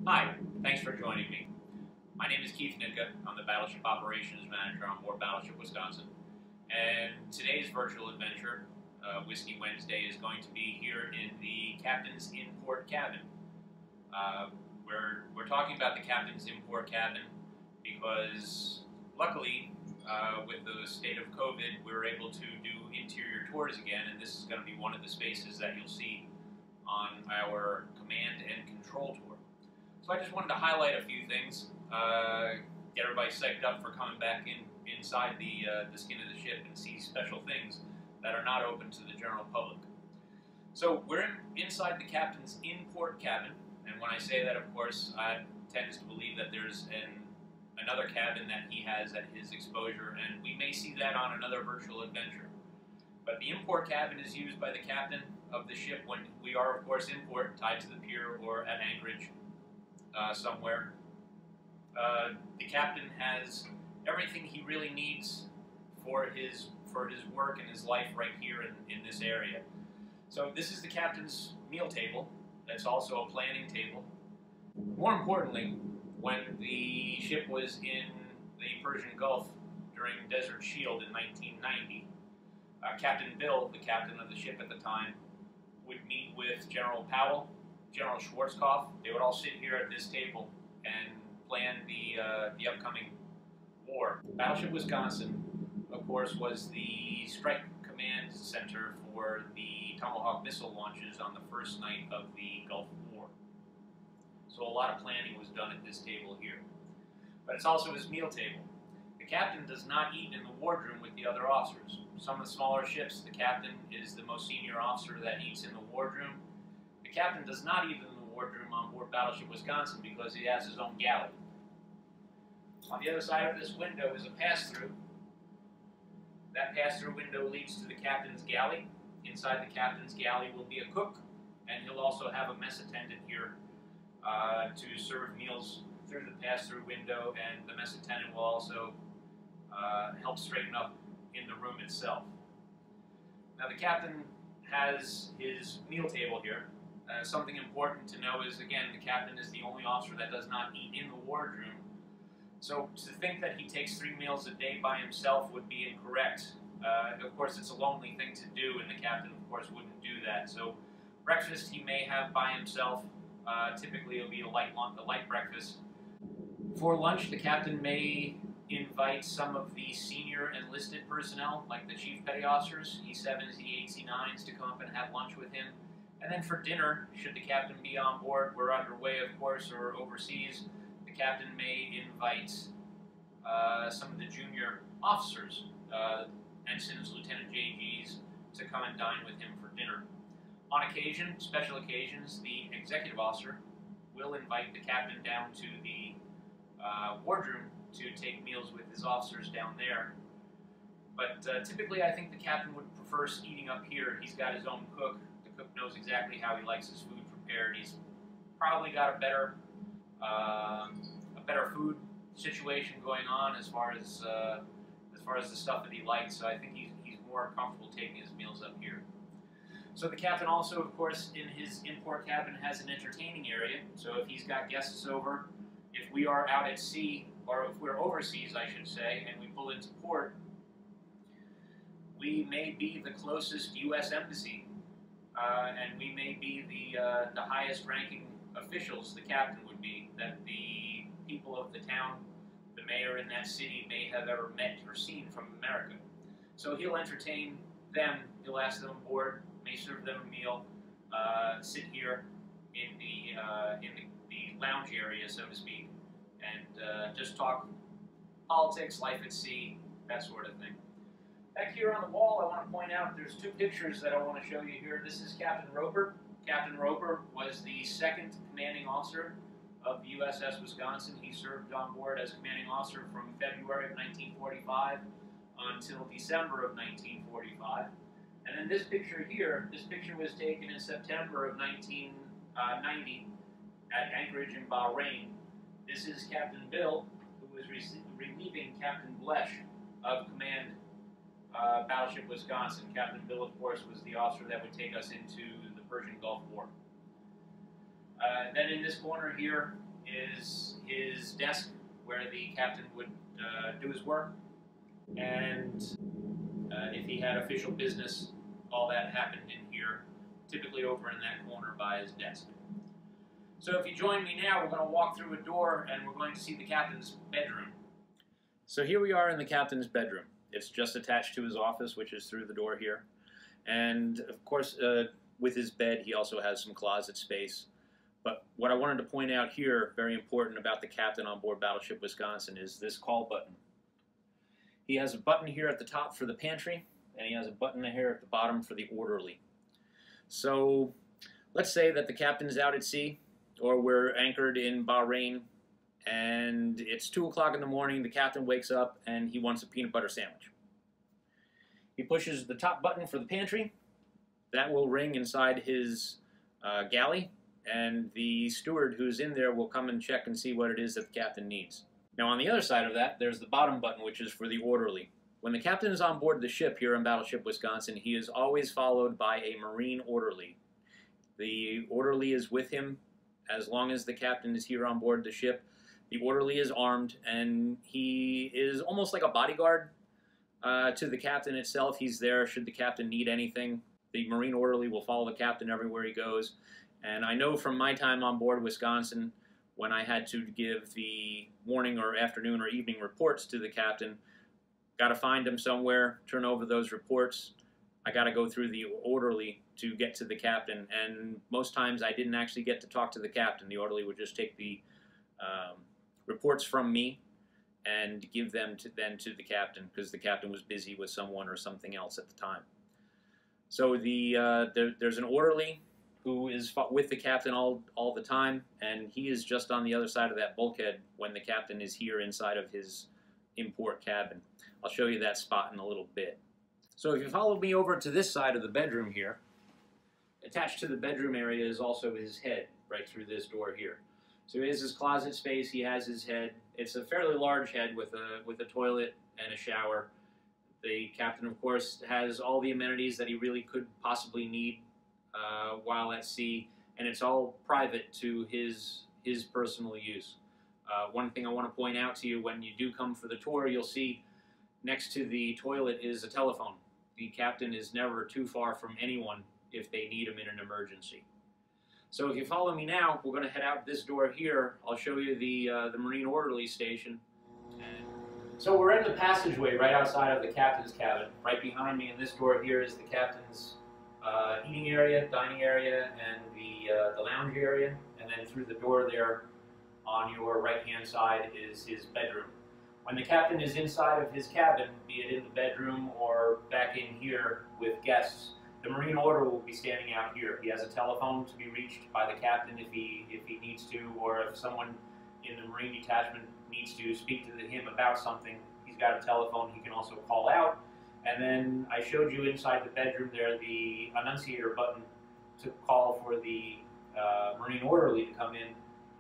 Hi, thanks for joining me. My name is Keith Nitka. I'm the Battleship Operations Manager on board Battleship Wisconsin. And today's virtual adventure, Whiskey Wednesday, is going to be here in the Captain's In-Port Cabin. We're talking about the Captain's In-Port Cabin because, luckily, with the state of COVID, we were able to do interior tours again, and this is going to be one of the spaces that you'll see on our command and control tour. So I just wanted to highlight a few things, get everybody psyched up for coming back inside the skin of the ship and see special things that are not open to the general public. So we're inside the Captain's In-Port Cabin, and when I say that, of course, I tend to believe that there's another cabin that he has at his exposure, and we may see that on another virtual adventure. But the in-port cabin is used by the captain of the ship when we are, of course, in port, tied to the pier or at anchorage somewhere. The captain has everything he really needs for his work and his life right here in this area. So this is the captain's meal table. That's also a planning table. More importantly, when the ship was in the Persian Gulf during Desert Shield in 1990, Captain Bill, the captain of the ship at the time, would meet with General Powell, General Schwarzkopf. They would all sit here at this table and plan the upcoming war. Battleship Wisconsin, of course, was the strike command center for the Tomahawk missile launches on the first night of the Gulf War. So a lot of planning was done at this table here. But it's also his meal table. The captain does not eat in the wardroom with the other officers. Some of the smaller ships, the captain is the most senior officer that eats in the wardroom. The captain does not eat in the wardroom on board Battleship Wisconsin because he has his own galley. On the other side of this window is a pass-through. That pass-through window leads to the captain's galley. Inside the captain's galley will be a cook, and he'll also have a mess attendant here to serve meals through the pass-through window, and the mess attendant will also help straighten up in the room itself. Now the captain has his meal table here. Something important to know is, again, the captain is the only officer that does not eat in the wardroom. So to think that he takes 3 meals a day by himself would be incorrect. Of course, it's a lonely thing to do, and the captain, of course, wouldn't do that. So breakfast he may have by himself. Typically, it'll be a light breakfast. For lunch, the captain may invite some of the senior enlisted personnel, like the chief petty officers, E7s, E8s, E9s, to come up and have lunch with him. And then for dinner, should the captain be on board, we're underway, of course, or overseas, the captain may invite some of the junior officers, ensigns, lieutenant JGs, to come and dine with him for dinner. On occasion, special occasions, the executive officer will invite the captain down to the wardroom to take meals with his officers down there. But typically I think the captain would prefer eating up here. He's got his own cook. The cook knows exactly how he likes his food prepared. He's probably got a better food situation going on as far as the stuff that he likes. So I think he's more comfortable taking his meals up here. So the captain also, of course, in his in-port cabin has an entertaining area. So if he's got guests over, if we are out at sea, or if we're overseas, I should say, and we pull into port, we may be the closest U.S. embassy, and we may be the highest-ranking officials the captain would be, that the people of the town, the mayor in that city, may have ever met or seen from America. So he'll entertain them, he'll ask them aboard, may serve them a meal, sit here in the lounge area, so to speak, and just talk politics, life at sea, that sort of thing. Back here on the wall, I want to point out there's 2 pictures that I want to show you here. This is Captain Roper. Captain Roper was the 2nd commanding officer of the USS Wisconsin. He served on board as commanding officer from February of 1945 until December of 1945. And then this picture here, this picture was taken in September of 1990 at Anchorage in Bahrain. This is Captain Bill, who was relieving Captain Blesh of command Battleship Wisconsin. Captain Bill, of course, was the officer that would take us into the Persian Gulf War. Then in this corner here, is his desk where the captain would do his work, and if he had official business, all that happened in here, typically over in that corner by his desk. So if you join me now, we're going to walk through a door and we're going to see the captain's bedroom. So here we are in the captain's bedroom. It's just attached to his office, which is through the door here. And of course, with his bed, he also has some closet space. But what I wanted to point out here, very important about the captain on board Battleship Wisconsin, is this call button. He has a button here at the top for the pantry, and he has a button here at the bottom for the orderly. So let's say that the captain is out at sea, or we're anchored in Bahrain, and it's 2 o'clock in the morning, the captain wakes up and he wants a peanut butter sandwich. He pushes the top button for the pantry. That will ring inside his galley, and the steward who's in there will come and check and see what it is that the captain needs. Now on the other side of that, there's the bottom button, which is for the orderly. When the captain is on board the ship here on Battleship Wisconsin, he is always followed by a Marine orderly. The orderly is with him as long as the captain is here on board the ship. The orderly is armed, and he is almost like a bodyguard to the captain itself. He's there should the captain need anything. The Marine orderly will follow the captain everywhere he goes. And I know from my time on board Wisconsin, when I had to give the morning or afternoon or evening reports to the captain, got to find him somewhere, turn over those reports. I got to go through the orderly to get to the captain, and most times I didn't actually get to talk to the captain. The orderly would just take the reports from me and give them to the captain, because the captain was busy with someone or something else at the time. So there's an orderly who is with the captain all the time, and he is just on the other side of that bulkhead when the captain is here inside of his import cabin. I'll show you that spot in a little bit. So if you follow me over to this side of the bedroom here, attached to the bedroom area is also his head, right through this door here. So he has his closet space, he has his head. It's a fairly large head with a toilet and a shower. The captain, of course, has all the amenities that he really could possibly need while at sea, and it's all private to his personal use. One thing I want to point out to you, when you do come for the tour, you'll see next to the toilet is a telephone. The captain is never too far from anyone if they need him in an emergency. So if you follow me now, we're going to head out this door here. I'll show you the Marine orderly station. So we're in the passageway right outside of the captain's cabin. Right behind me in this door here is the captain's eating area, dining area, and the lounge area. And then through the door there on your right-hand side is his bedroom. When the captain is inside of his cabin, be it in the bedroom or back in here with guests, the Marine order will be standing out here. He has a telephone to be reached by the captain if he needs to, or if someone in the Marine detachment needs to speak to him about something, he's got a telephone he can also call out. And then I showed you inside the bedroom there the annunciator button to call for the Marine orderly to come in.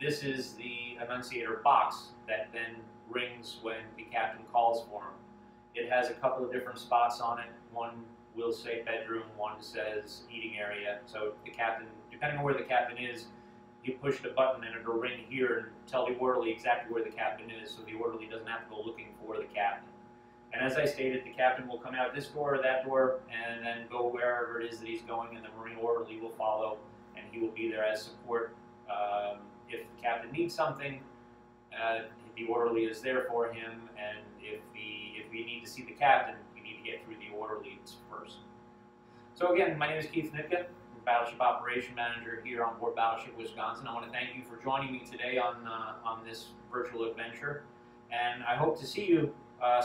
This is the annunciator box that then rings when the captain calls for him. It has a couple of different spots on it. One will say bedroom, one says eating area. So the captain, depending on where the captain is, you push the button and it'll ring here and tell the orderly exactly where the captain is, so the orderly doesn't have to go looking for the captain. And as I stated, the captain will come out this door or that door and then go wherever it is that he's going, and the Marine orderly will follow, and he will be there as support. If the captain needs something, the orderly is there for him, and if you need to see the captain, you need to get through the orderlies first. So again, my name is Keith Nitka, I'm Battleship Operation Manager here on board Battleship Wisconsin. I want to thank you for joining me today on this virtual adventure, and I hope to see you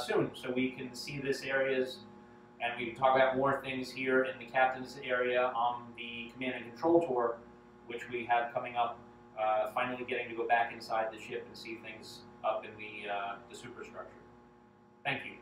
soon so we can see this areas and we can talk about more things here in the captain's area on the command and control tour, which we have coming up. Finally getting to go back inside the ship and see things up in the superstructure. Thank you.